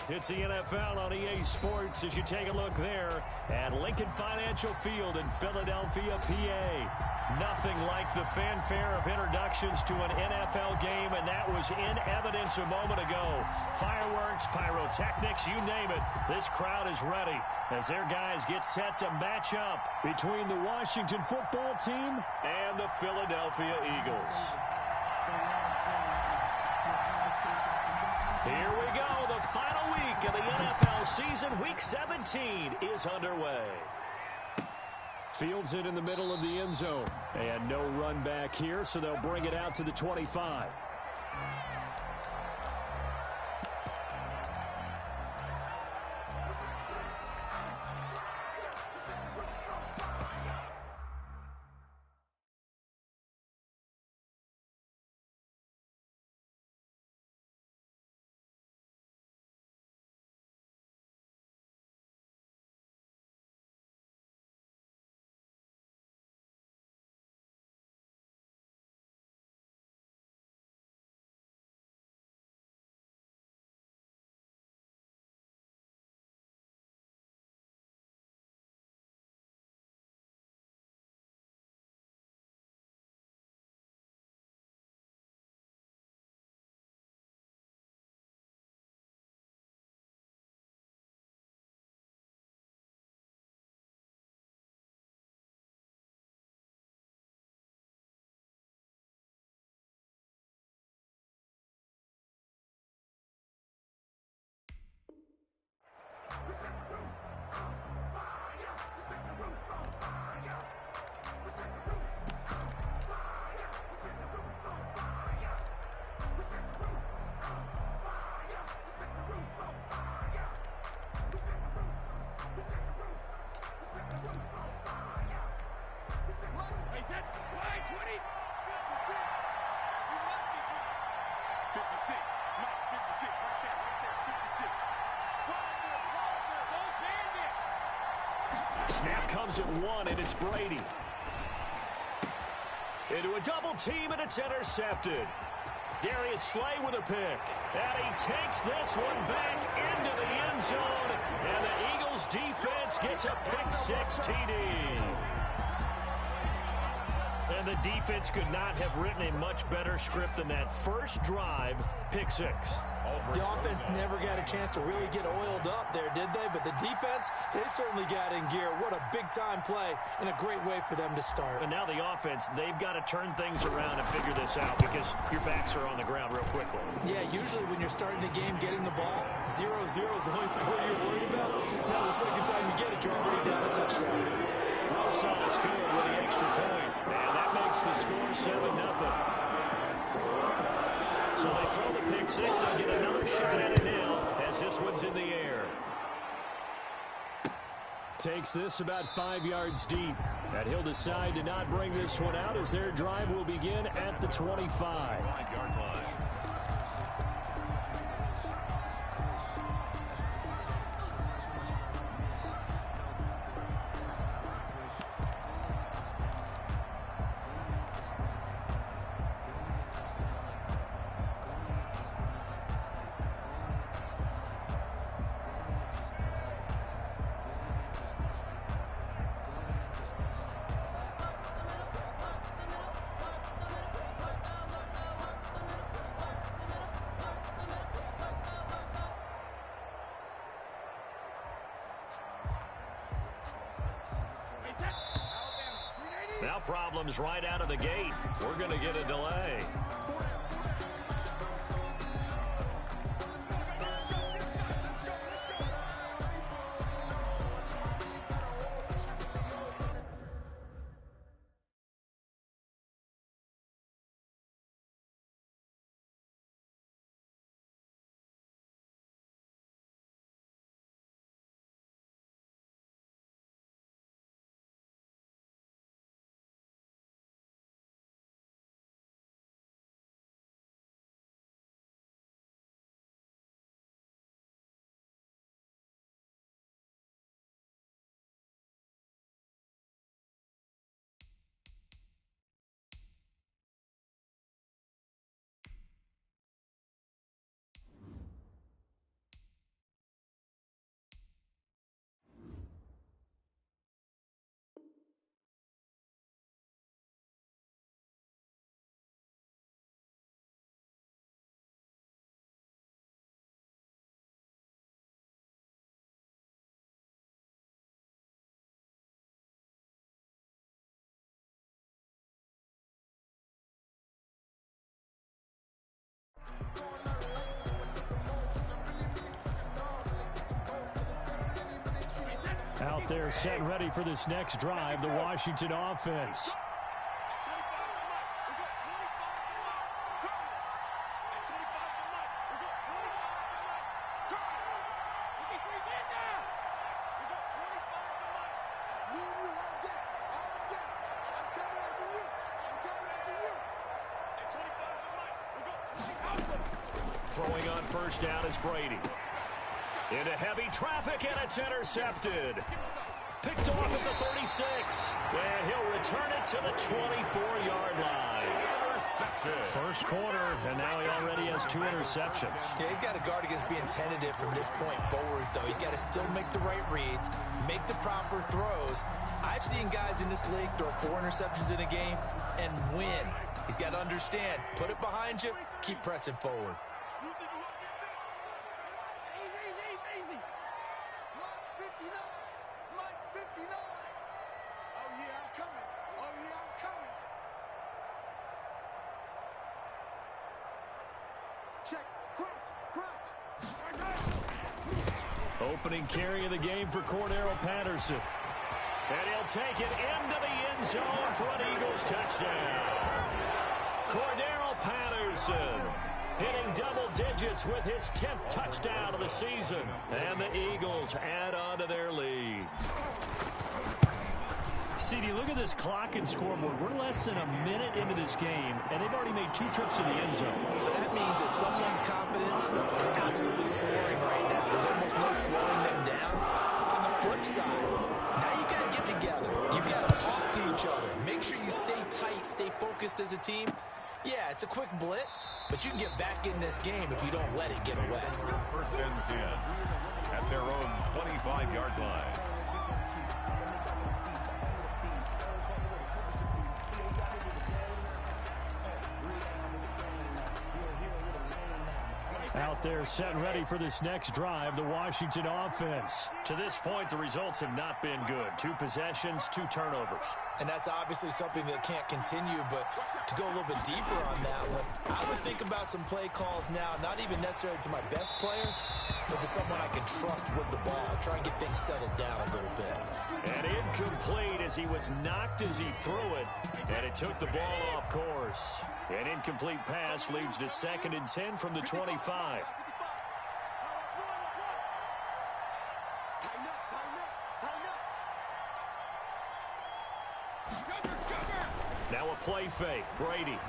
It's the NFL on EA Sports as you take a look there at Lincoln Financial Field in Philadelphia, PA. Nothing like the fanfare of introductions to an NFL game, and that was in evidence a moment ago. Fireworks, pyrotechnics, you name it. This crowd is ready as their guys get set to match up between the Washington football team and the Philadelphia Eagles. Here we go. The final week of the NFL season, Week 17, is underway. Fields it in the middle of the end zone. And no run back here, so they'll bring it out to the 25. Snap comes at one, and it's Brady. Into a double team, and it's intercepted. Darius Slay with a pick. And he takes this one back into the end zone. And the Eagles defense gets a pick six TD. And the defense could not have written a much better script than that first drive, pick six. The offense never got a chance to really get oiled up there, did they? But the defense, they certainly got in gear. What a big-time play and a great way for them to start. And now the offense, they've got to turn things around and figure this out because your backs are on the ground real quickly. Yeah, usually when you're starting the game, getting the ball, 0-0 is the only score you're worried about. Now the second time you get it, you're already down a touchdown. Rosaw scored with the extra point. And that makes the score 7-0. So they throw the pick six. They'll get another shot at it now as this one's in the air. Takes this about 5 yards deep. And he'll decide to not bring this one out as their drive will begin at the 25. 5-yard line. Now problems right out of the gate. We're going to get a delay. Out there set and ready for this next drive, the Washington offense. Throwing on first down is Brady. Into heavy traffic, and it's intercepted. Picked off at the 36. And he'll return it to the 24-yard line. First quarter, and now he already has 2 interceptions. Yeah, he's got to guard against being tentative from this point forward, though. He's got to still make the right reads, make the proper throws. I've seen guys in this league throw 4 interceptions in a game and win. He's got to understand, put it behind you, keep pressing forward. Opening carry of the game for Cordero Patterson. And he'll take it into the end zone for an Eagles touchdown. Cordero Patterson hitting double digits with his 10th touchdown of the season. And the Eagles add on to their lead. CD, look at this clock and scoreboard. We're less than a minute into this game, and they've already made 2 trips to the end zone. So that means that someone's confidence is absolutely soaring right now. There's almost no slowing them down. On the flip side, now you've got to get together. You've got to talk to each other. Make sure you stay tight, stay focused as a team. Yeah, it's a quick blitz, but you can get back in this game if you don't let it get away. First and 10 at their own 25-yard line. Out there set and ready for this next drive, the Washington offense. To this point, the results have not been good. 2 possessions, 2 turnovers. And that's obviously something that can't continue, but to go a little bit deeper on that one, I would think about some play calls now, not even necessarily to my best player, but to someone I can trust with the ball. Try and get things settled down a little bit. And incomplete as he was knocked as he threw it, and it took the ball off course. An incomplete pass leads to 2nd and 10 from the 25. Now a play fake. Brady.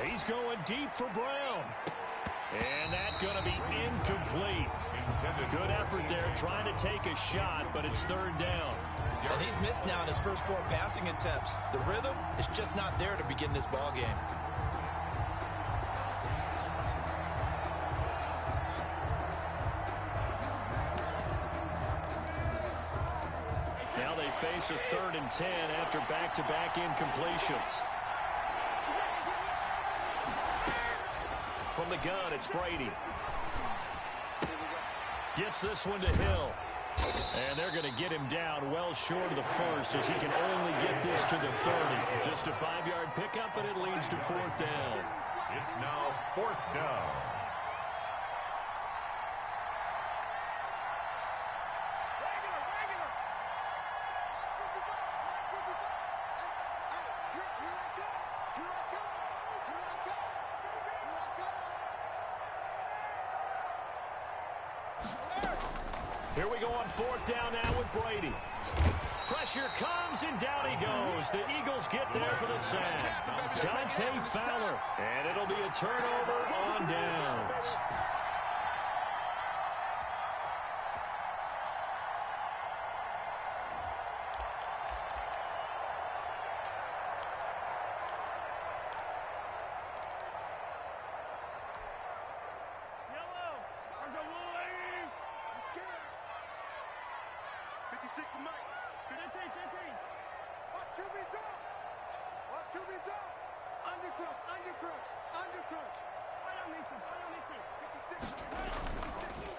He's going deep for Brown. And that's going to be incomplete. Good effort there trying to take a shot, but it's 3rd down. And he's missed now in his first 4 passing attempts. The rhythm is just not there to begin this ball game. Now they face a 3rd and 10 after back-to-back incompletions. From the gun, it's Brady. Gets this one to Hill. And they're going to get him down well short of the first as he can only get this to the 30. Just a 5-yard pickup, and it leads to 4th down. It's now 4th down. Here we go on 4th down now with Brady. Pressure comes, and down he goes. The Eagles get there for the sack. Dante Fowler. And it'll be a turnover on downs.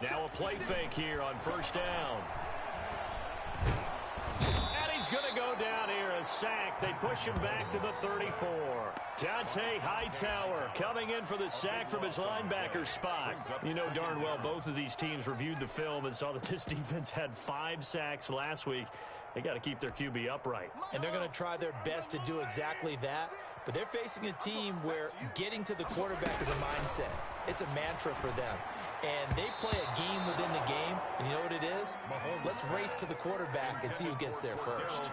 Now a play fake here on 1st down. And he's going to go down here a sack. They push him back to the 34. Dante Hightower coming in for the sack from his linebacker spot. You know darn well both of these teams reviewed the film and saw that this defense had 5 sacks last week. They got to keep their QB upright. And they're going to try their best to do exactly that. But they're facing a team where getting to the quarterback is a mindset. It's a mantra for them. And they play a game within the game. And you know what it is? Let's race to the quarterback and see who gets there first.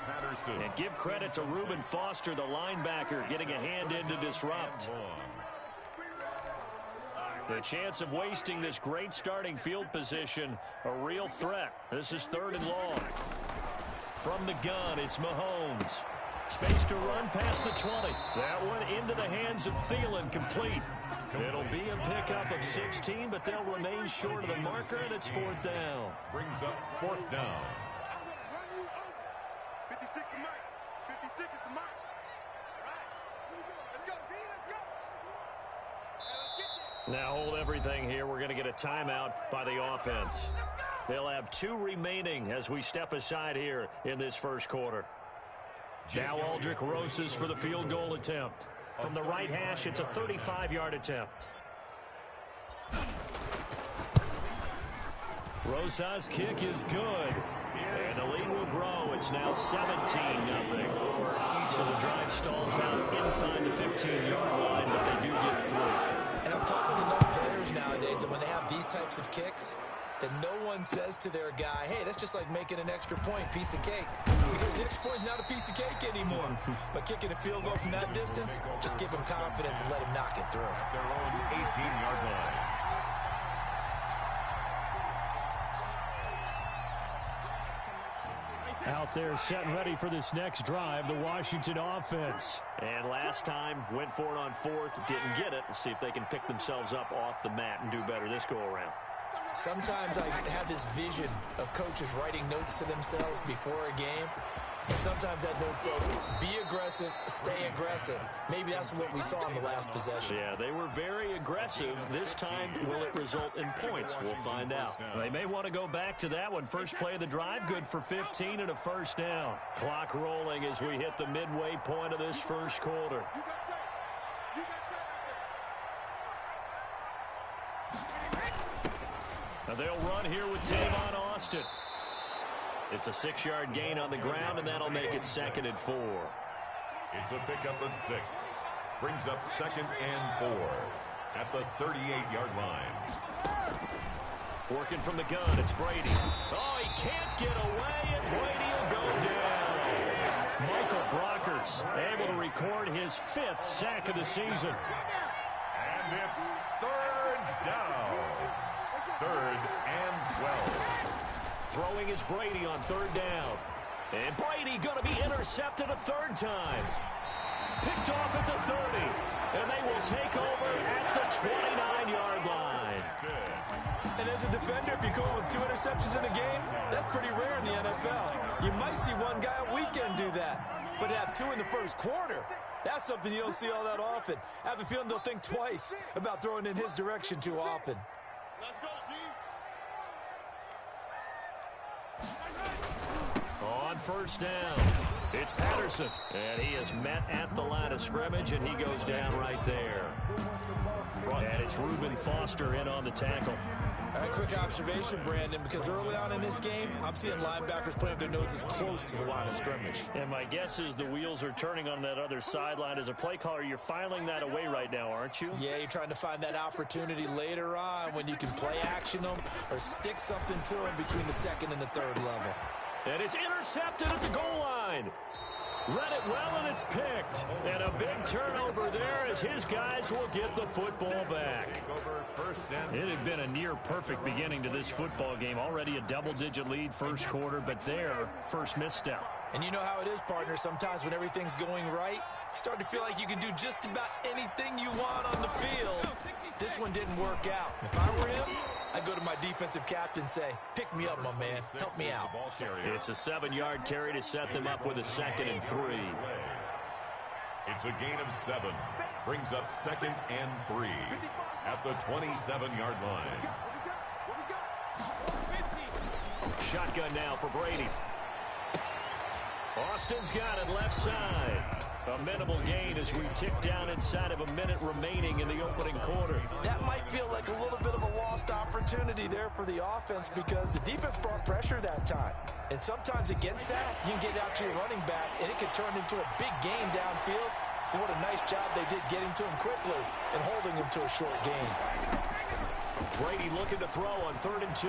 And give credit to Reuben Foster, the linebacker, getting a hand in to disrupt. The chance of wasting this great starting field position, a real threat. This is 3rd and long. From the gun, it's Mahomes. Space to run past the 20. That one into the hands of Thielen, complete. It'll be a pickup of 16, but they'll remain short of the marker, and it's 4th down. Brings up 4th down. 56 is the mark. 56 is the mark. All right. Here we go. Let's go, D. Let's go. Let's get there. Now hold everything here. We're going to get a timeout by the offense. They'll have 2 remaining as we step aside here in this first quarter. Now Aldrick Rosas for the field goal attempt. From the right hash, it's a 35-yard attempt. Rosas' kick is good. And the lead will grow. It's now 17-0. So the drive stalls out inside the 15-yard line, but they do get through. And I'm talking with enough players nowadays that when they have these types of kicks, that no one says to their guy, hey, that's just like making an extra point, piece of cake. Because the extra point is not a piece of cake anymore. But kicking a field goal from that distance, just give him confidence and let him knock it through. Their own 18-yard line. Out there set and ready for this next drive, the Washington offense. And last time, went for it on 4th, didn't get it. We'll see if they can pick themselves up off the mat and do better this go-around. Sometimes I have this vision of coaches writing notes to themselves before a game. And sometimes that note says, be aggressive, stay aggressive. Maybe that's what we saw in the last possession. Yeah, they were very aggressive. This time, will it result in points? We'll find out. They may want to go back to that one. First play of the drive, good for 15 and a 1st down. Clock rolling as we hit the midway point of this first quarter. Now they'll run here with Tavon Austin. It's a 6-yard gain on the ground, and that'll make it 2nd and 4. It's a pickup of 6. Brings up 2nd and 4 at the 38-yard line. Working from the gun, it's Brady. Oh, he can't get away, and Brady will go down. Michael Brockers able to record his 5th sack of the season. And it's 3rd down. 3rd and 12. Throwing is Brady on 3rd down. And Brady going to be intercepted a 3rd time. Picked off at the 30. And they will take over at the 29-yard line. And as a defender, if you go with 2 interceptions in a game, that's pretty rare in the NFL. You might see one guy a weekend do that. But to have 2 in the first quarter, that's something you don't see all that often. I have a feeling they'll think twice about throwing in his direction too often. Let's go, D. On 1st down, it's Patterson. And he is met at the line of scrimmage, and he goes down right there. And it's Reuben Foster in on the tackle. All right, quick observation, Brandon, because early on in this game, I'm seeing linebackers playing with their noses close to the line of scrimmage. And my guess is the wheels are turning on that other sideline. As a play caller, you're filing that away right now, aren't you? Yeah, you're trying to find that opportunity later on when you can play action them or stick something to them between the 2nd and the 3rd level. And it's intercepted at the goal line. Read it well, and it's picked. And a big turnover there as his guys will get the football back. It had been a near-perfect beginning to this football game. Already a double-digit lead first quarter, but their first misstep. And you know how it is, partner. Sometimes when everything's going right, you start to feel like you can do just about anything you want on the field. This one didn't work out. If I were him, I'd go to my defensive captain and say, pick me up, my man. Help me out. It's a 7-yard carry to set them up with a 2nd and 3. It's a gain of 7. Brings up 2nd and 3 at the 27-yard line. Shotgun now for Brady. Austin's got it left side. A minimal gain as we tick down inside of a minute remaining in the opening quarter. That might feel like a little bit of a lost opportunity there for the offense because the defense brought pressure that time. And sometimes against that, you can get out to your running back, and it can turn into a big gain downfield. And what a nice job they did getting to him quickly and holding him to a short gain. Brady looking to throw on 3rd and 2.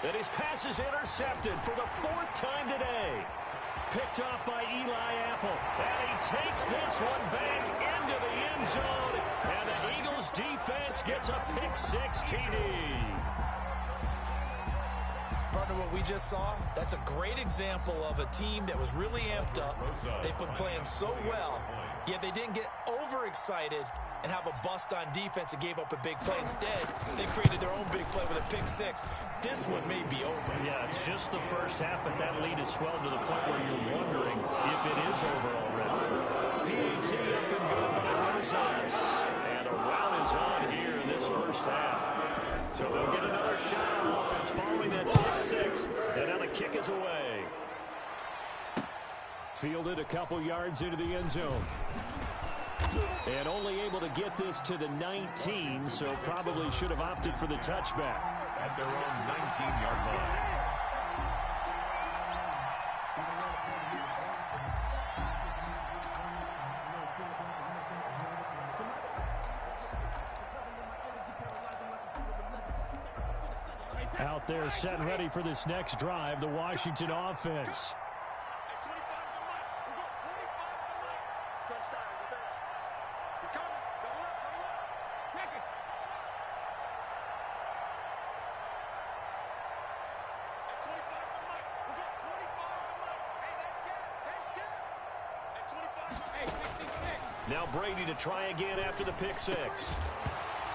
And his pass is intercepted for the 4th time today. Picked off by Eli Apple. And he takes this one back into the end zone. And the Eagles defense gets a pick-6 TD. Partner, what we just saw, that's a great example of a team that was really amped up. They've been playing so well, yet they didn't get overexcited and have a bust on defense and gave up a big play. Instead, they created their own big play with a pick-6. This one may be over. Yeah, it's just the first half, but that lead has swelled to the point where you're wondering if it is over already. PAT up and good by Rosas. And a rout is on here in this first half. So they'll get another shot on offense following that pick-6. And now the kick is away. Fielded a couple yards into the end zone. And only able to get this to the 19, so probably should have opted for the touchback. At their own 19-yard line. Out there set and ready for this next drive, the Washington offense. Now Brady to try again after the pick-6.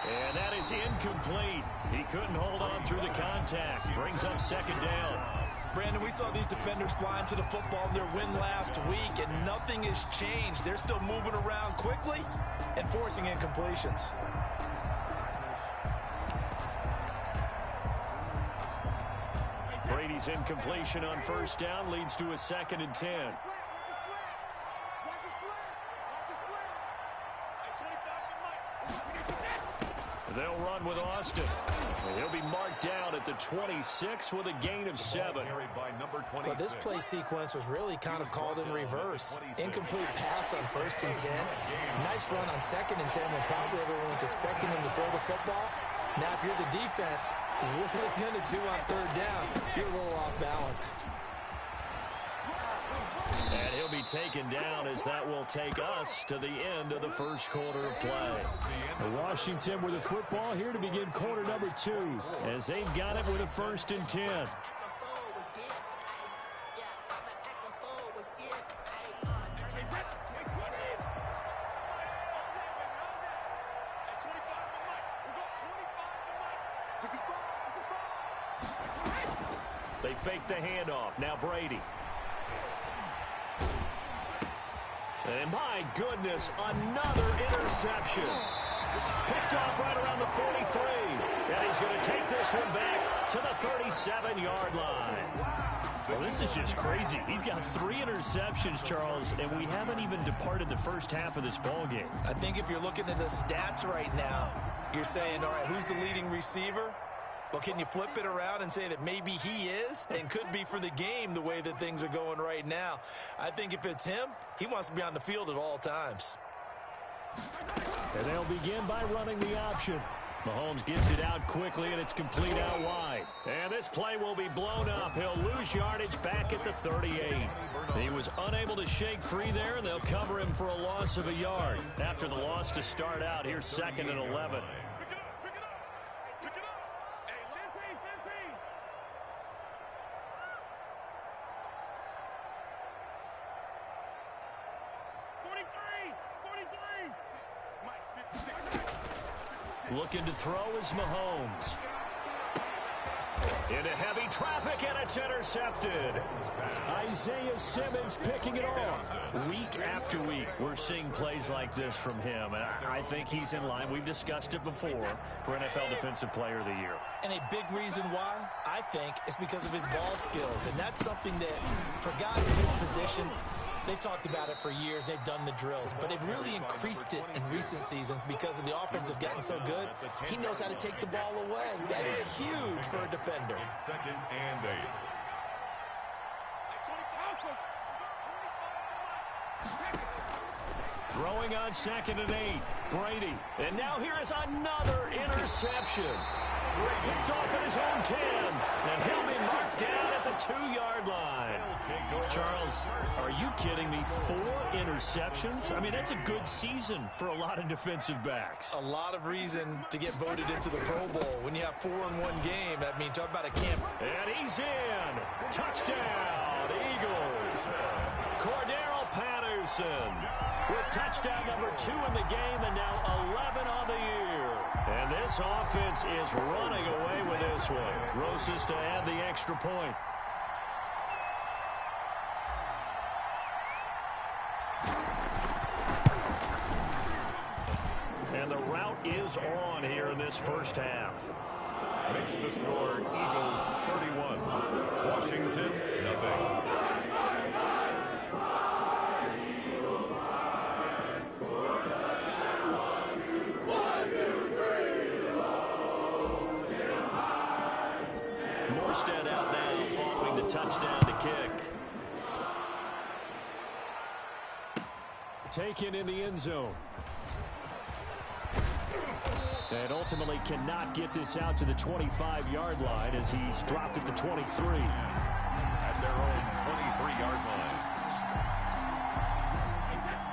And that is incomplete. He couldn't hold on through the contact. Brings up 2nd down. Brandon, we saw these defenders flying to the football in their win last week, and nothing has changed. They're still moving around quickly and forcing incompletions. Brady's incompletion on 1st down leads to a 2nd and 10. They'll run with Austin. He'll be marked down at the 26 with a gain of 7. Well, this play sequence was really kind of called in reverse. Incomplete pass on 1st and 10. Nice run on 2nd and 10 when probably everyone was expecting him to throw the football. Now, if you're the defense, what are they going to do on 3rd down? You're a little off balance. And he'll be taken down as that will take us to the end of the first quarter of play. Washington with the football here to begin quarter number 2 as they've got it with a 1st and 10. They fake the handoff. Now Brady. And my goodness, another interception. Picked off right around the 43. And he's going to take this one back to the 37-yard line. Well, this is just crazy. He's got 3 interceptions, Charles, and we haven't even departed the first half of this ballgame. I think if you're looking at the stats right now, you're saying, all right, who's the leading receiver? Well, can you flip it around and say that maybe he is and could be for the game the way that things are going right now? I think if it's him, he wants to be on the field at all times. And they'll begin by running the option. Mahomes gets it out quickly, and it's complete out wide. And this play will be blown up. He'll lose yardage back at the 38. He was unable to shake free there, and they'll cover him for a loss of a yard. After the loss to start out, here's 2nd and 11. Looking to throw is Mahomes. Into heavy traffic, and it's intercepted. Isaiah Simmons picking it off. Week after week, we're seeing plays like this from him, and I think he's in line. We've discussed it before for NFL Defensive Player of the Year. And a big reason why, I think, is because of his ball skills. And that's something that, for guys in his position, they've talked about it for years. They've done the drills. But they've really increased it in recent seasons because of the offense have gotten so good. He knows how to take the ball away. That is huge for a defender. Second and 8. Throwing on 2nd and 8. Brady. And now here is another interception. Picked off at his own 10. And he'll be marked down at the 2-yard line. Charles, are you kidding me? 4 interceptions? I mean, that's a good season for a lot of defensive backs. A lot of reason to get voted into the Pro Bowl. When you have 4 in one game, I mean, talk about a camp. And he's in. Touchdown, Eagles. Cordero Patterson with touchdown number 2 in the game and now 11 on the year. And this offense is running away with this one. Roses to add the extra point. And the route is on here in this first half. Makes the score Eagles 31. Washington, nothing. Morstead out now following the touchdown to kick. Taken in the end zone. And ultimately cannot get this out to the 25-yard line as he's dropped at the 23. At their own 23-yard line.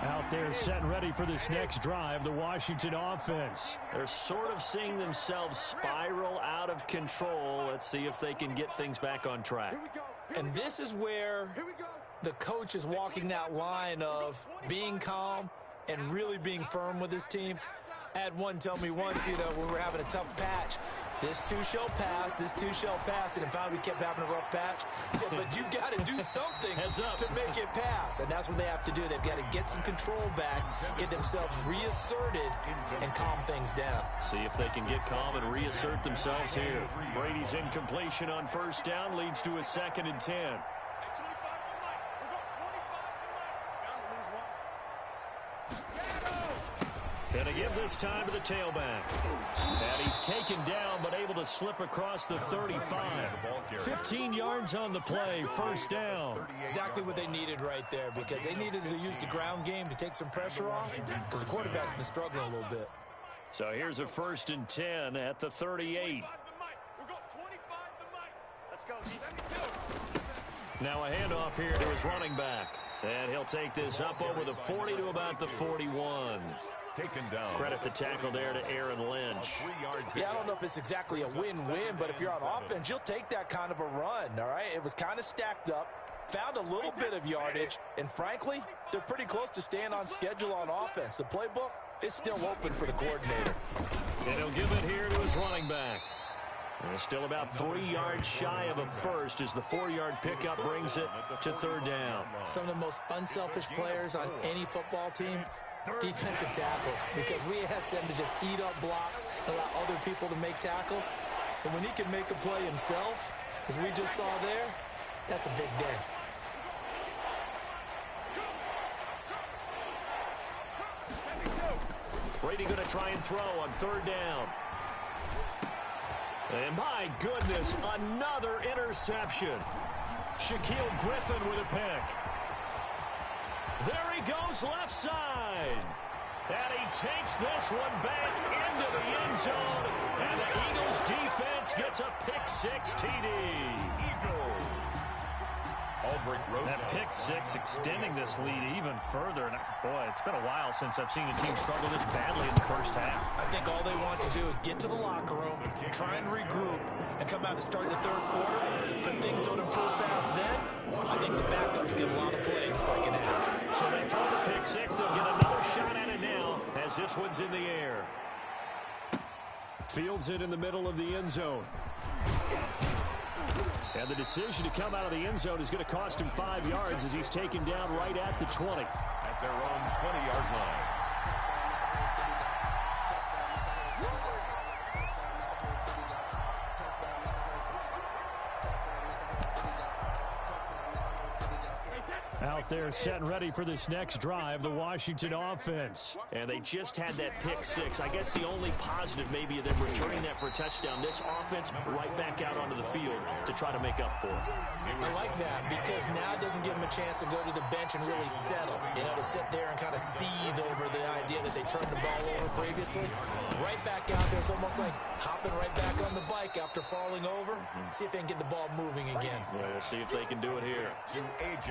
Out there set and ready for this next drive, the Washington offense. They're sort of seeing themselves spiral out of control. Let's see if they can get things back on track. And this is where the coach is walking that line of being calm and really being firm with his team. I had one tell me once, when we were having a tough patch, this too shall pass, this too shall pass, and finally we kept having a rough patch. He said, but you got to do something to make it pass, and that's what they have to do. They've got to get some control back, get themselves reasserted, and calm things down. See if they can get calm and reassert themselves here. Brady's incompletion on first down leads to a 2nd and 10. Going to give this time to the tailback. And he's taken down, but able to slip across the 35. 15 yards on the play, first down. Exactly what they needed right there, because they needed to use the ground game to take some pressure off, because the quarterback's been struggling a little bit. So here's a 1st and 10 at the 38. Now a handoff here to his running back. And he'll take this up over the 40 to about the 41. Taken down. Credit the tackle there to Aaron Lynch. Yeah, I don't know if it's exactly a win-win, but if you're on offense, you'll take that kind of a run, all right? It was kind of stacked up, found a little bit of yardage, and frankly, they're pretty close to staying on schedule on offense. The playbook is still open for the coordinator. And he'll give it here to his running back. And still about 3 yards shy of a first as the 4-yard pickup brings it to 3rd down. Some of the most unselfish players on any football team, defensive tackles, because we ask them to just eat up blocks and allow other people to make tackles. And when he can make a play himself, as we just saw there, that's a big day. Brady going to try and throw on 3rd down. And my goodness, another interception. Shaquille Griffin with a pick. There he goes left side. And he takes this one back into the end zone. And the Eagles defense gets a pick-6 TD. Eagles. That pick-6 extending this lead even further. And boy, it's been a while since I've seen a team struggle this badly in the first half. I think all they want to do is get to the locker room, try and regroup, and come out to start the 3rd quarter. But things don't improve fast then. I think the backups get a lot of play in the 2nd half. So they throw the pick-6. They'll get another shot at it now as this one's in the air. Fields it in the middle of the end zone. And the decision to come out of the end zone is going to cost him 5 yards as he's taken down right at the 20. At their own 20-yard line. Out there set and ready for this next drive, the Washington offense. And they just had that pick six. I guess the only positive maybe of them returning that for a touchdown. This offense right back out onto the field to try to make up for it. I like that because now it doesn't give them a chance to go to the bench and really settle. You know, to sit there and kind of seethe over the idea that they turned the ball over previously. Right back out there. It's almost like hopping right back on the bike after falling over. See if they can get the ball moving again. Yeah, we'll see if they can do it here.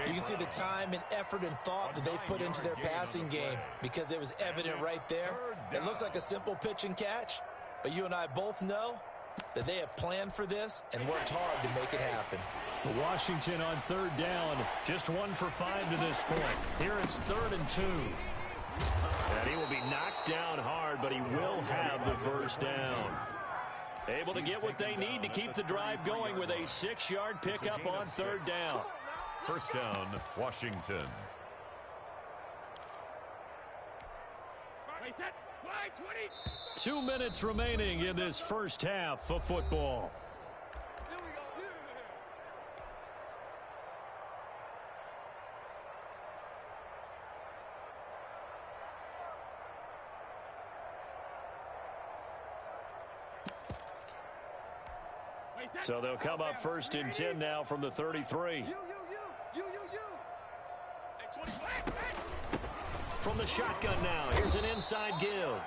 You can see the time and effort and thought that they put into their passing game because it was evident right there. It looks like a simple pitch and catch, but you and I both know that they have planned for this and worked hard to make it happen. Washington on third down, just 1 for 5 to this point. Here it's 3rd and 2. And he will be knocked down hard, but he will have the first down. Able to get what they need to keep the drive going with a 6-yard pickup on third down. First down, Washington. 2 minutes remaining in this first half of football. So they'll come up 1st and 10 now from the 33. From the shotgun now, here's an inside give.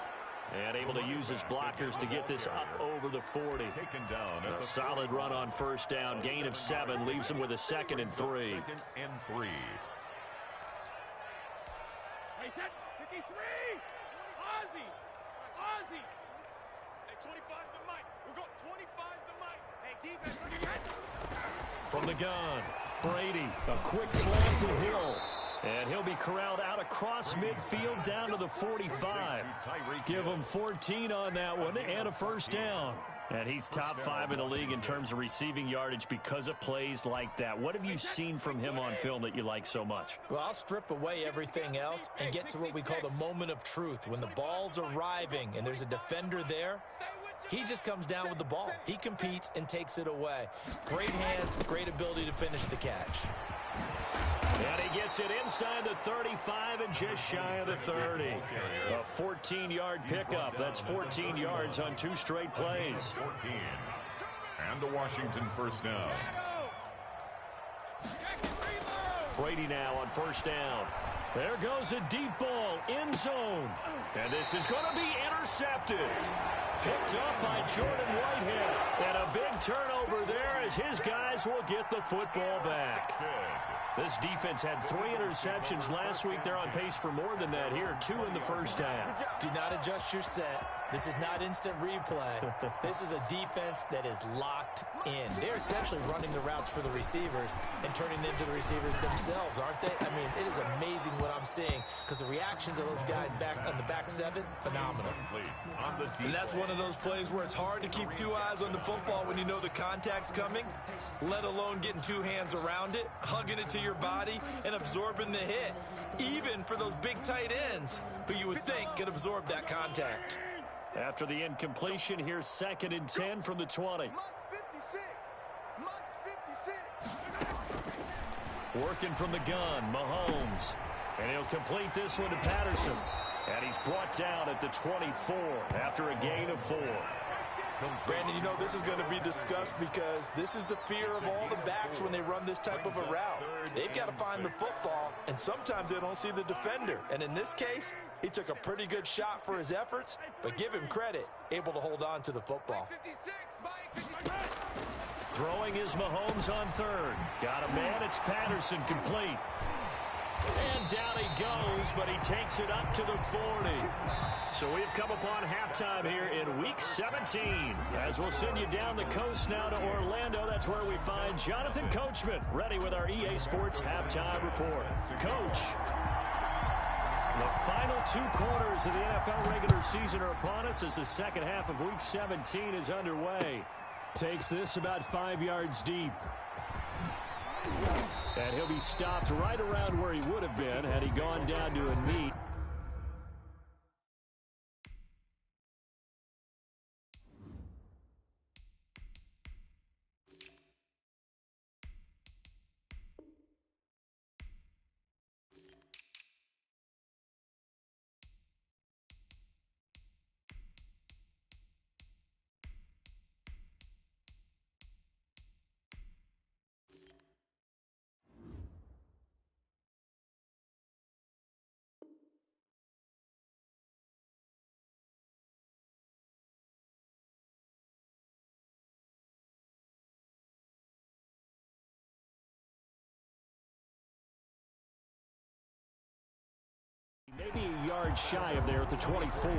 And able to use his blockers to get this up over the 40. Taken down. A solid run on first down. Gain of 7 leaves him with a 2nd and 3. 2nd and 3. Ozzy. Hey, 25's the mic. We're going 25's the mic. Hey, defense. From the gun, Brady, a quick slant to Hill. And he'll be corralled out across midfield down to the 45. Give him 14 on that one and a first down. And he's top 5 in the league in terms of receiving yardage because of plays like that. What have you seen from him on film that you like so much? Well, I'll strip away everything else and get to what we call the moment of truth. When the ball's arriving and there's a defender there, he just comes down with the ball. He competes and takes it away. Great hands, great ability to finish the catch. And he gets it inside the 35 and just shy of the 30. A 14-yard pickup. That's 14 yards on 2 straight plays. 14. And a Washington first down. Brady now on first down. There goes a deep ball, end zone. And this is going to be intercepted. Picked up by Jordan Whitehead. And a big turnover there as his guys will get the football back. This defense had 3 interceptions last week. They're on pace for more than that here. 2 in the first half. Do not adjust your set. This is not instant replay. This is a defense that is locked in. They're essentially running the routes for the receivers and turning them to the receivers themselves, aren't they? I mean, it is amazing what I'm seeing because the reactions of those guys back on the back 7, phenomenal. And that's one of those plays where it's hard to keep 2 eyes on the football when you know the contact's coming, let alone getting 2 hands around it, hugging it to your body, and absorbing the hit. Even for those big tight ends who you would think could absorb that contact. After the incompletion, here's 2nd and 10 from the 20. Working from the gun, Mahomes. And he'll complete this one to Patterson. And he's brought down at the 24 after a gain of 4. Brandon, you know, this is going to be discussed because this is the fear of all the backs when they run this type of a route. They've got to find the football, and sometimes they don't see the defender. And in this case, he took a pretty good shot for his efforts, but give him credit, able to hold on to the football. Throwing is Mahomes on 3rd. Got a man, it's Patterson, complete. And down he goes, but he takes it up to the 40. So we've come upon halftime here in Week 17. As we'll send you down the coast now to Orlando, that's where we find Jonathan Coachman, ready with our EA Sports Halftime Report. Coach, the final 2 quarters of the NFL regular season are upon us as the second half of Week 17 is underway. Takes this about 5 yards deep. And he'll be stopped right around where he would have been had he gone down to a knee. Maybe a yard shy of there at the 24.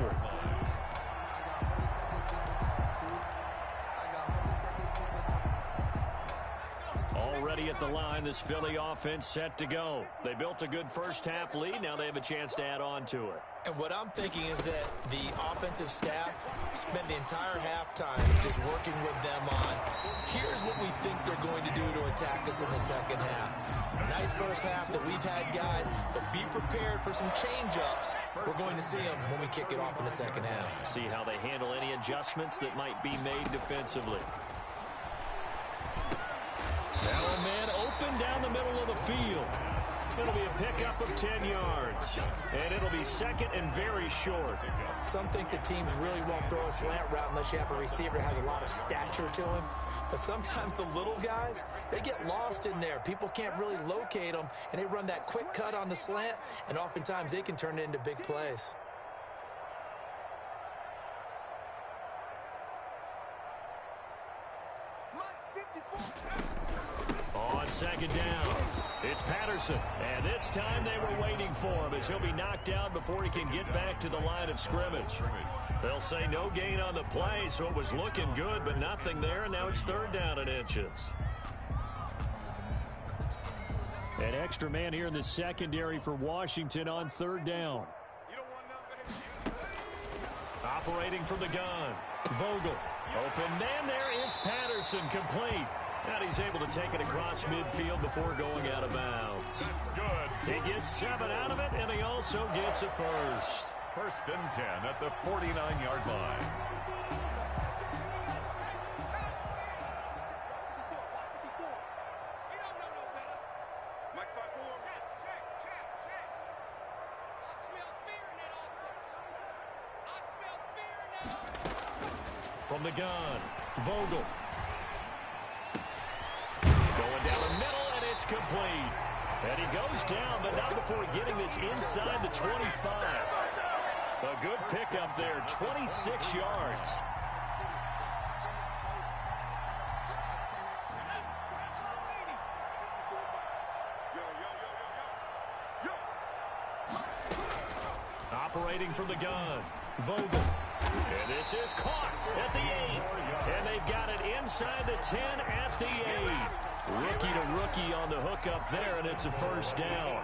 Already at the line, this Philly offense set to go. They built a good first-half lead. Now they have a chance to add on to it. And what I'm thinking is that the offensive staff spent the entire halftime just working with them on, here's what we think they're going to do to attack us in the second half. Nice first half that we've had, guys, but be prepared for some change-ups. We're going to see them when we kick it off in the second half. See how they handle any adjustments that might be made defensively. Now a man open down the middle of the field. It'll be a pickup of 10 yards. And it'll be second and very short. Some think the teams really won't throw a slant route unless you have a receiver that has a lot of stature to him. But sometimes the little guys, they get lost in there. People can't really locate them, and they run that quick cut on the slant, and oftentimes they can turn it into big plays. On second down, it's Patterson. And this time they were waiting for him as he'll be knocked down before he can get back to the line of scrimmage. They'll say no gain on the play, so it was looking good, but nothing there, and now it's third down and inches. An extra man here in the secondary for Washington on third down. Operating from the gun, Vogel. Open man there is Patterson, complete. And he's able to take it across midfield before going out of bounds. That's good. He gets 7 out of it, and he also gets a first. First and 10 at the 49-yard line. From the gun, Vogel. Going down the middle, and it's complete. And he goes down, but not before getting this inside the 25. A good pickup there, 26 yards. Operating from the gun, Vogel. And this is caught at the 8. And they've got it inside the 10 at the 8. Rookie to rookie on the hook up there, and it's a first down.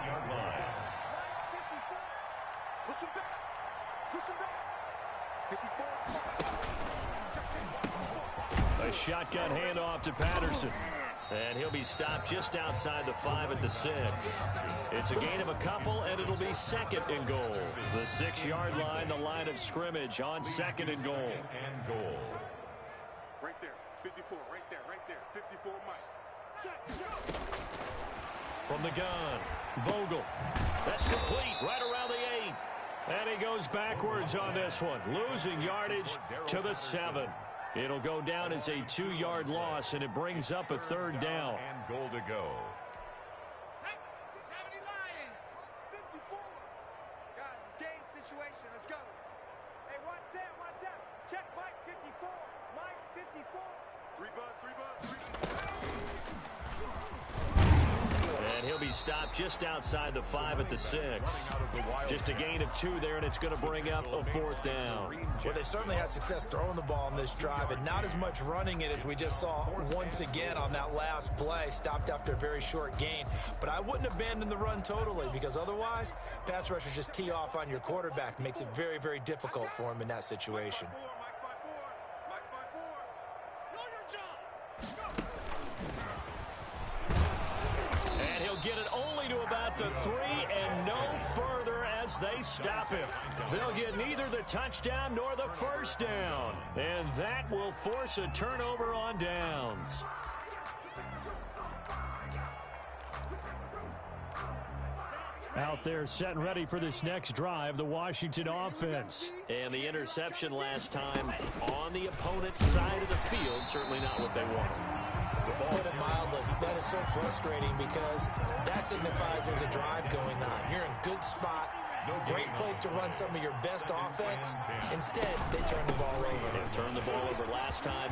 A shotgun handoff to Patterson. And he'll be stopped just outside the 5 at the 6. It's a gain of a couple, and it'll be second and goal. The 6-yard line, the line of scrimmage on second and goal. Right there, 54, right there, 54, Mike. From the gun, Vogel. That's complete right around the 8. And he goes backwards on this one, losing yardage to the 7. It'll go down as a 2-yard loss, and it brings up a third down. And goal to go. 70 Lions, 54. Guys, it's game situation. Let's go. Hey, what's that? Check Mike 54. Mike 54. 3 buzz. And he'll be stopped just outside the 5 at the 6. Just a gain of 2 there, and it's going to bring up a fourth down. Well, they certainly had success throwing the ball on this drive, and not as much running it as we just saw once again on that last play. Stopped after a very short gain. But I wouldn't abandon the run totally, because otherwise, pass rushers just tee off on your quarterback. Makes it very, very difficult for him in that situation. as they stop him. They'll get neither the touchdown nor the first down. And that will force a turnover on downs. Out there set and ready for this next drive, the Washington offense. And the interception last time on the opponent's side of the field, certainly not what they wanted. To put it mildly, that is so frustrating because that signifies there's a drive going on. You're in a good spot, great place to run some of your best offense. Instead, they turn the ball over. They turned the ball over last time.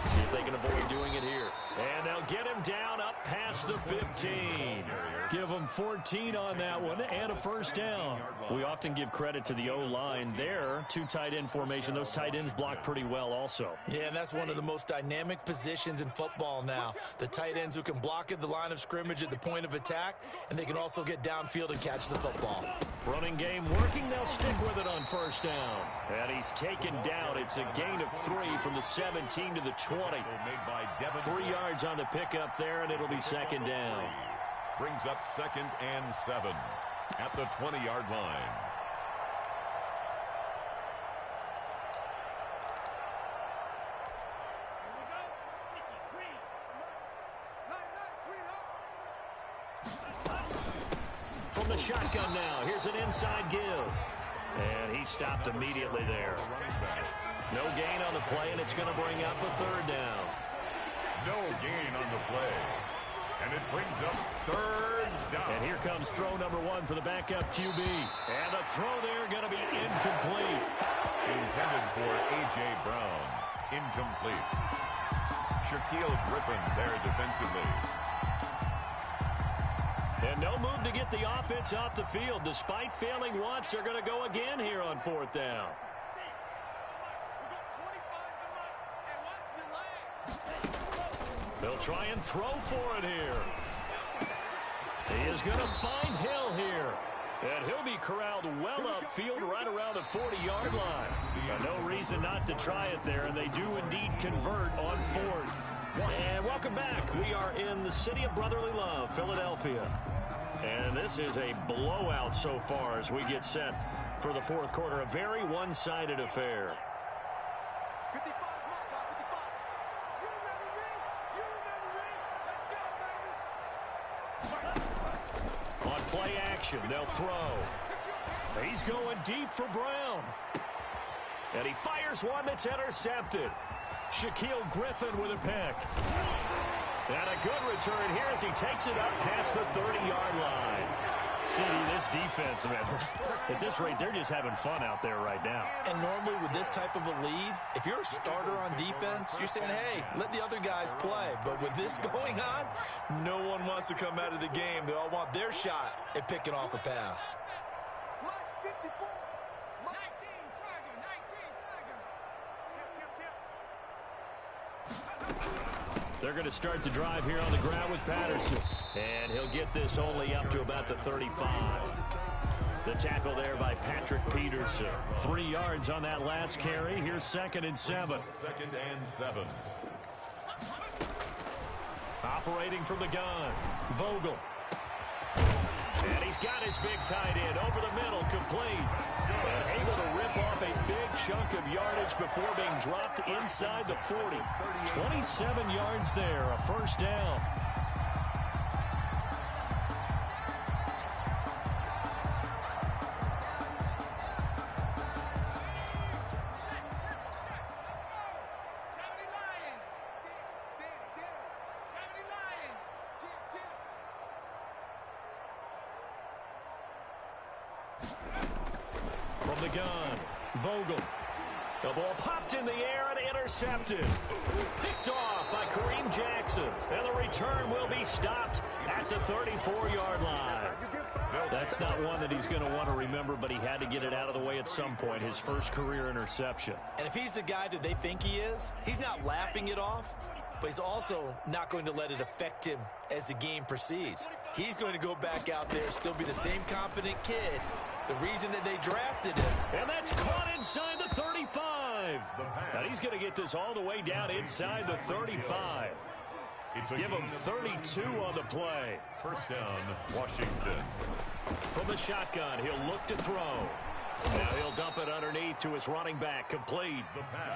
See if they can avoid doing it here. And they'll get him down up past the 15. Give him 14 on that one and a first down. We often give credit to the O-line there. Two tight end formation. Those tight ends block pretty well also. Yeah, and that's one of the most dynamic positions in football now. The tight ends who can block at the line of scrimmage at the point of attack, and they can also get downfield and catch the football. Running game working. They'll stick with it on first down. And he's taken down. It's a gain of 3 from the 17 to the 20. 3 yards on the pickup there, and it'll be second down. Brings up 2nd and 7 at the 20-yard line. From the shotgun now, here's an inside give. And he stopped immediately there. No gain on the play, and it's going to bring up a third down. No gain on the play. And it brings up 3rd down. And here comes throw number 1 for the backup QB. And the throw there going to be incomplete. Intended for A.J. Brown. Incomplete. Shaquille Griffin there defensively. And no move to get the offense off the field. Despite failing once, they're going to go again here on 4th down. They'll try and throw for it here. He is going to find Hill here. And he'll be corralled well upfield right around the 40-yard line. No reason not to try it there, and they do indeed convert on 4th. And welcome back. We are in the city of brotherly love, Philadelphia. And this is a blowout so far as we get set for the 4th quarter. A very one-sided affair. 55 mark, 55. You ready, Rick? You ready, Rick? Let's go, baby. On play action, they'll throw. He's going deep for Brown. And he fires one that's intercepted. Shaquille Griffin with a pick. And a good return here as he takes it up past the 30-yard line. CD, this defense, man, at this rate, they're just having fun out there right now. And normally with this type of a lead, if you're a starter on defense, you're saying, hey, let the other guys play. But with this going on, no one wants to come out of the game. They all want their shot at picking off a pass. Mike 54. 19, Tiger, 19, Tiger. They're going to start the drive here on the ground with Patterson. And he'll get this only up to about the 35. The tackle there by Patrick Peterson. 3 yards on that last carry. Here's 2nd and 7. 2nd and 7. Operating from the gun, Vogel. And he's got his big tight end over the middle, complete. And able to rip off a big chunk of yardage before being dropped inside the 40. 27 yards there, a first down. From the gun, Vogel. The ball popped in the air and intercepted. Picked off by Kareem Jackson. And the return will be stopped at the 34-yard line. That's not one that he's going to want to remember, but he had to get it out of the way at some point. His first career interception. And if he's the guy that they think he is, he's not laughing it off, but he's also not going to let it affect him as the game proceeds. He's going to go back out there, still be the same confident kid. The reason that they drafted him. And that's caught inside the 35. And he's going to get this all the way down inside the 35. Give him 32 on the play. First down, Washington. From the shotgun, he'll look to throw. Now he'll dump it underneath to his running back, complete.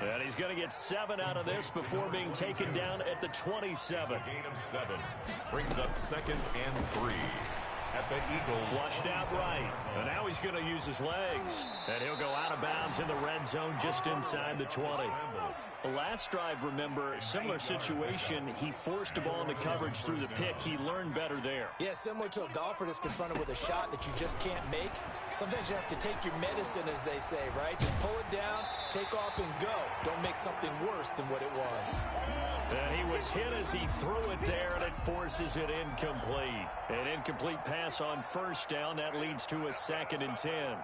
And he's going to get 7 out of this before being taken down at the 27. A gain of 7. Brings up 2nd and 3. At the Eagles. Flushed out right. And now he's going to use his legs. And he'll go out of bounds in the red zone just inside the 20. The last drive, remember, similar situation. He forced a ball into coverage through the pick. He learned better there. Yeah, similar to a golfer that's confronted with a shot that you just can't make. Sometimes you have to take your medicine, as they say, right? Just pull it down, take off, and go. Don't make something worse than what it was. And he was hit as he threw it there, and it forces it incomplete. An incomplete pass on first down. That leads to a 2nd and 10.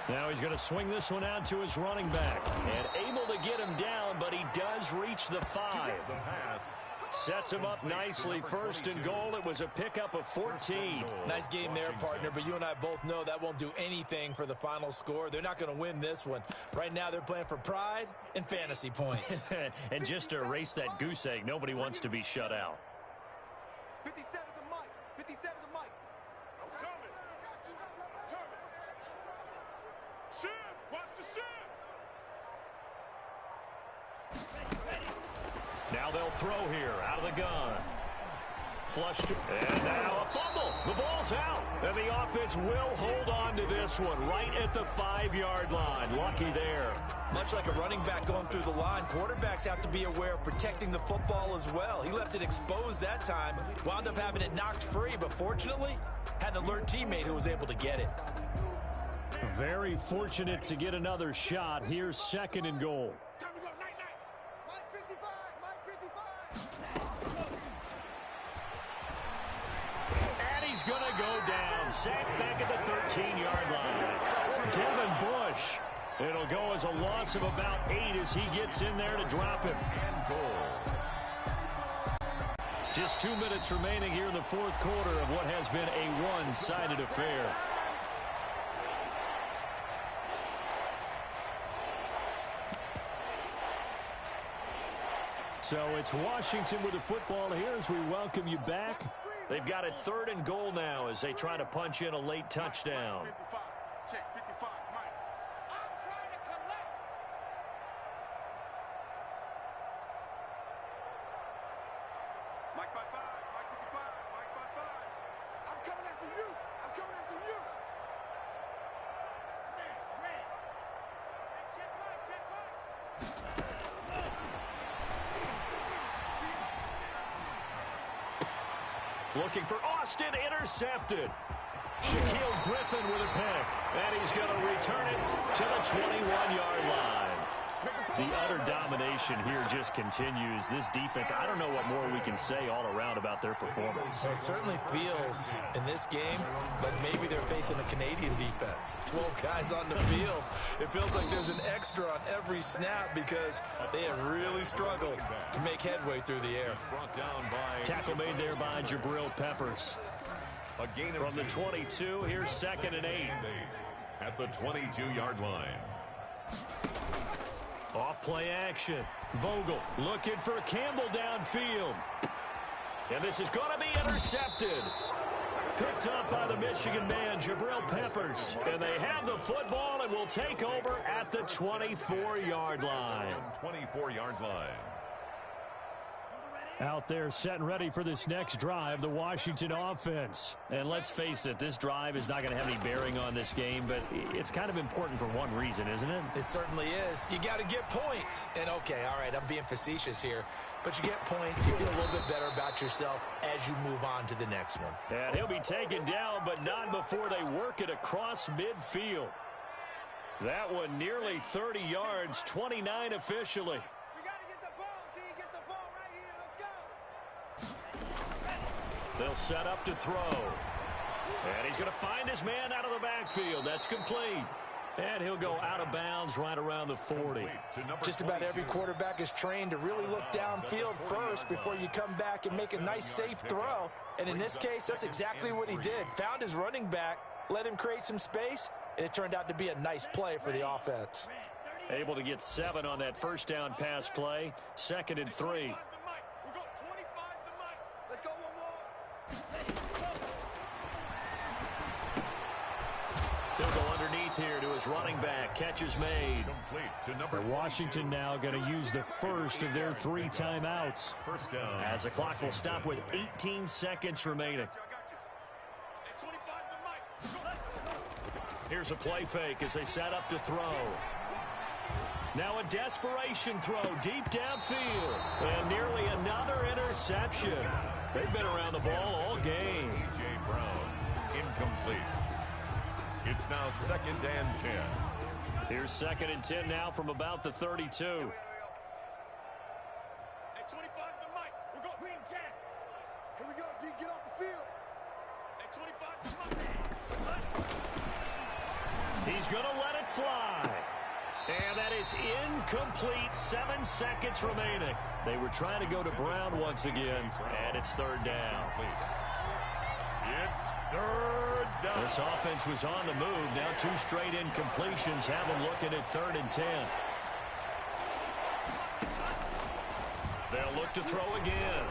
Now he's going to swing this one out to his running back. And able to get him down, but he does reach the 5. The pass. Sets him up nicely. 1st and goal. It was a pickup of 14. Nice game there, partner, but you and I both know that won't do anything for the final score. They're not going to win this one. Right now, they're playing for pride and fantasy points. And just to erase that goose egg, nobody wants to be shut out. 57 the mic. 57 the mic. I'm coming. Shift. Watch the shift. Now they'll throw here out of the gun. Flushed. And now a fumble. The ball's out. And the offense will hold on to this one right at the 5-yard line. Lucky there. Much like a running back going through the line, quarterbacks have to be aware of protecting the football as well. He left it exposed that time, wound up having it knocked free, but fortunately, had an alert teammate who was able to get it. Very fortunate to get another shot. Here's 2nd and goal. Time to go. Night, night. Mike 55. Mike 55. And he's going to go down. Sacked back at the 13-yard line. Devin Bush. It'll go as a loss of about 8 as he gets in there to drop him. And goal. Just 2 minutes remaining here in the 4th quarter of what has been a one-sided affair. So it's Washington with the football here as we welcome you back. They've got a 3rd and goal now as they try to punch in a late touchdown. 55. Check 55. Mike. I'm trying to collect. Mike 55. Mike 55. Mike 55. I'm coming after you. I'm coming after you. Smash. Red. Check Mike. Check Mike. Looking for Austin, intercepted. Shaquille Griffin with a pick. And he's going to return it to the 21-yard line. The utter domination here just continues. This defense, I don't know what more we can say all around about their performance. Well, it certainly feels in this game like maybe they're facing a Canadian defense. 12 guys on the field. It feels like there's an extra on every snap because they have really struggled to make headway through the air. Tackle made there by Jabril Peppers. A gain of From the 22, here's 2nd and 8. At the 22-yard line. Off play action. Vogel looking for Campbell downfield. And this is going to be intercepted. Picked up by the Michigan man, Jabril Peppers. And they have the football and will take over at the 24-yard line. 24-yard line. Out there set and ready for this next drive, the Washington offense. And let's face it, this drive is not going to have any bearing on this game, but it's kind of important for one reason, isn't it? It certainly is. You got to get points. And okay, all right, I'm being facetious here, but you get points, you feel a little bit better about yourself as you move on to the next one. And he'll be taken down, but not before they work it across midfield. That one nearly 30 yards, 29 officially. They'll set up to throw. And he's going to find his man out of the backfield. That's complete. And he'll go out of bounds right around the 40. Just about every quarterback is trained to really look downfield first before you come back and make a nice, safe throw. And in this case, that's exactly what he did. Found his running back, let him create some space, and it turned out to be a nice play for the offense. Able to get 7 on that first down pass play. 2nd and 3. Let's go one more. He'll go underneath here to his running back. Catch is made. Complete to number Washington now going to use the first of their 3 timeouts. First down. As the clock will stop with 18 seconds remaining. Here's a play fake as they set up to throw. Now a desperation throw deep downfield. And nearly another interception. They've been around the ball all game. A.J. Brown, incomplete. It's now 2nd and 10. Here's 2nd and 10 now from about the 32. Hey, 25 to Mike. We're going. Green Jack. Here we go, D. Get off the field. Hey, 25 to Mike. He's going to let it fly. And that is incomplete. 7 seconds remaining. They were trying to go to Brown once again, and it's 3rd down. It's 3rd down. This offense was on the move. Now 2 straight incompletions have them looking at 3rd and 10. They'll look to throw again.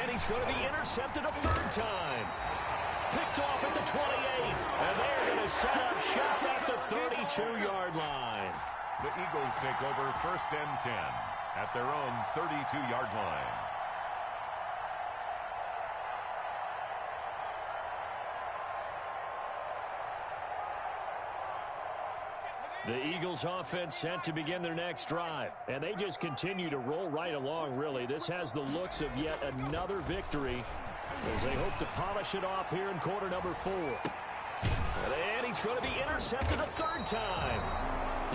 And he's going to be intercepted a 3rd time. Picked off at the 28. And they're going to set up shop at the 32-yard line. The Eagles take over 1st and 10 at their own 32-yard line. The Eagles offense set to begin their next drive. And they just continue to roll right along, really. This has the looks of yet another victory as they hope to polish it off here in quarter number 4. And he's going to be intercepted a 3rd time.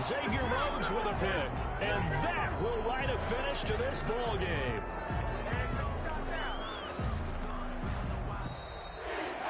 Xavier Rhodes with a pick. And that will write a finish to this ball game.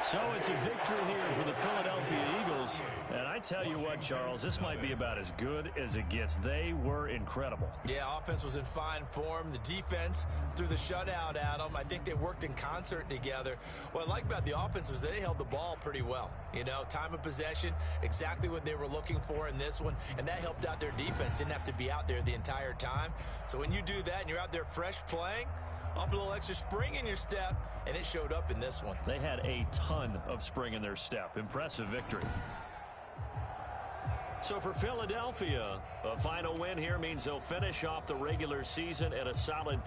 So it's a victory here for the Philadelphia Eagles. And I tell you what, Charles, this might be about as good as it gets. They were incredible. Yeah, offense was in fine form. The defense threw the shutout at them. I think they worked in concert together. What I like about the offense was they held the ball pretty well. You know, time of possession, exactly what they were looking for in this one, and that helped out their defense. Didn't have to be out there the entire time. So when you do that and you're out there fresh playing, off a little extra spring in your step, and it showed up in this one. They had a ton of spring in their step. Impressive victory. So for Philadelphia, a final win here means they'll finish off the regular season at a solid